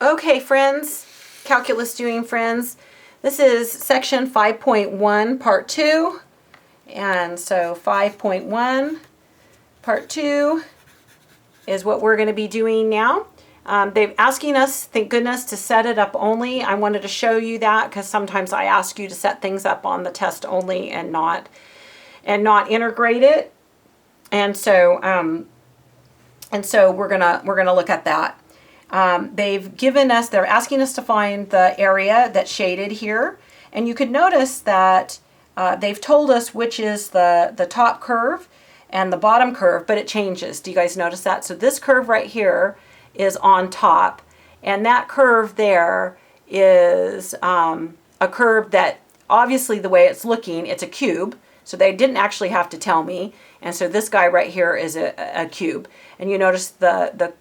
Okay, friends, calculus doing friends, this is section 5.1, part 2. And so 5.1, part 2 is what we're going to be doing now. They're asking us, thank goodness, to set it up only. I wanted to show you that because sometimes I ask you to set things up on the test only and not integrate it. And so we're gonna look at that. They've given us, they're asking us to find the area that's shaded here. And you could notice that they've told us which is the top curve and the bottom curve, but it changes. Do you guys notice that? So this curve right here is on top, and that curve there is a curve that obviously the way it's looking, it's a cube. So they didn't actually have to tell me. And so this guy right here is a cube. And you notice the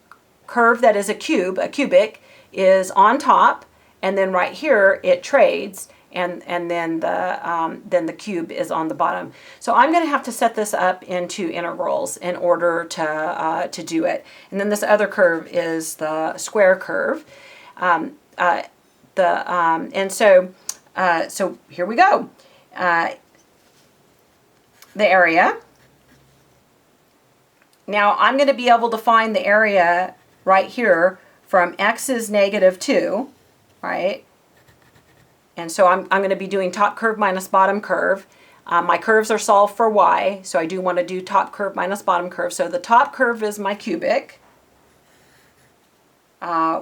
curve that is a cubic, is on top, and then right here it trades, and then the cube is on the bottom. So I'm going to have to set this up into integrals in order to do it. And then this other curve is the square curve. So here we go. The area. Now I'm going to be able to find the area right here from x is -2, right? And so I'm going to be doing top curve minus bottom curve. My curves are solved for y, so I do want to do top curve minus bottom curve. So the top curve is my cubic,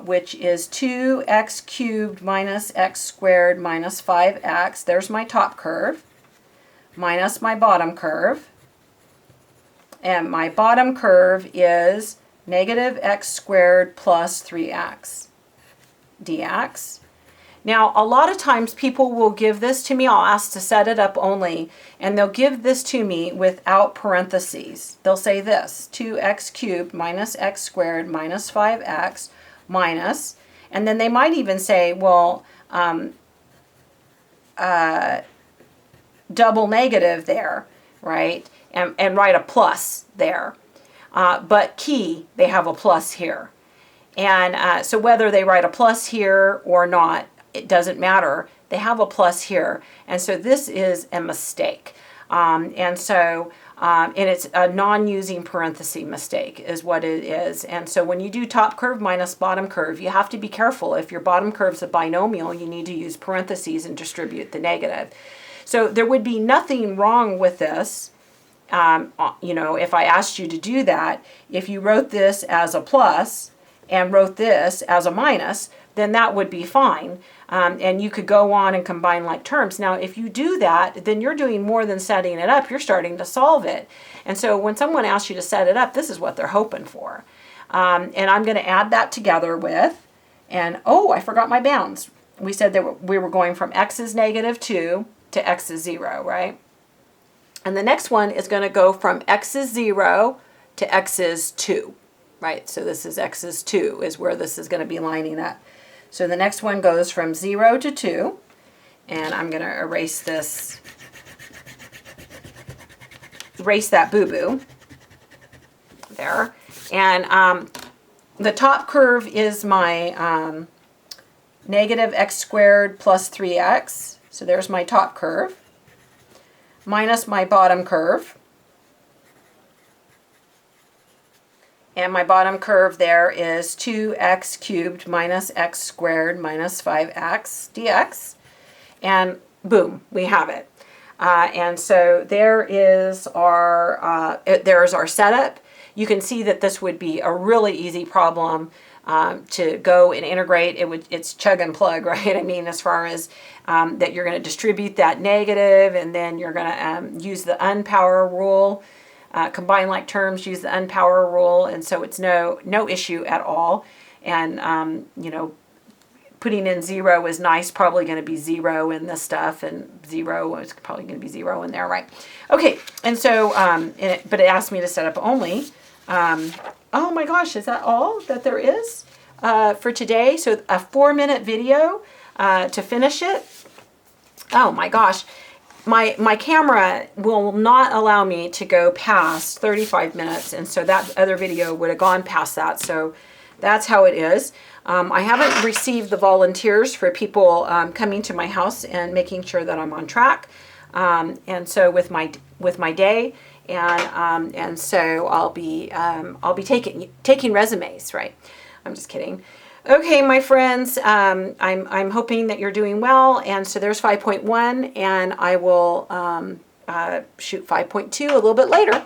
which is 2x cubed minus x squared minus 5x. There's my top curve, minus my bottom curve. And my bottom curve is -x squared plus 3x dx. Now, a lot of times people will give this to me. I'll ask to set it up only, and they'll give this to me without parentheses. They'll say this, 2x cubed minus x squared minus 5x minus, and then they might even say, well, double negative there, right? And write a plus there. But key, they have a plus here. And so whether they write a plus here or not, it doesn't matter. They have a plus here. And so this is a mistake. And it's a non-using parenthesis mistake is what it is. And so when you do top curve minus bottom curve, you have to be careful. If your bottom curve is a binomial, you need to use parentheses and distribute the negative. So there would be nothing wrong with this. If I asked you to do that, if you wrote this as a plus and wrote this as a minus, then that would be fine. And you could go on and combine like terms. Now, if you do that, then you're doing more than setting it up. You're starting to solve it. And so when someone asks you to set it up, this is what they're hoping for. And I'm going to add that together with, and oh, I forgot my bounds. We said that we were going from x is -2 to x is 0, right? And the next one is going to go from x is 0 to x is 2, right? So this is x is 2 is where this is going to be lining up. So the next one goes from 0 to 2, and I'm going to erase this, erase that boo-boo there. And the top curve is my -x squared plus 3x. So there's my top curve, minus my bottom curve. And my bottom curve there is 2x cubed minus x squared minus 5x dx. And boom, we have it. And so there is there's our setup. You can see that this would be a really easy problem to go and integrate. It's chug and plug, right? I mean, as far as that you're going to distribute that negative, and then you're going to use the unpower rule. Combine like terms, use the unpower rule, and so it's no issue at all. And putting in 0 is nice, probably going to be 0 in this stuff, and 0 is probably going to be 0 in there, right? Okay, and so but it asked me to set up only. Oh my gosh, is that all that there is for today? So a 4-minute video to finish it. Oh my gosh. My camera will not allow me to go past 35 minutes, and so that other video would have gone past that. So that's how it is. I haven't received the volunteers for people coming to my house and making sure that I'm on track. And so with my day, and so I'll be taking resumes, right? I'm just kidding. Okay, my friends, I'm hoping that you're doing well. And so there's 5.1, and I will shoot 5.2 a little bit later.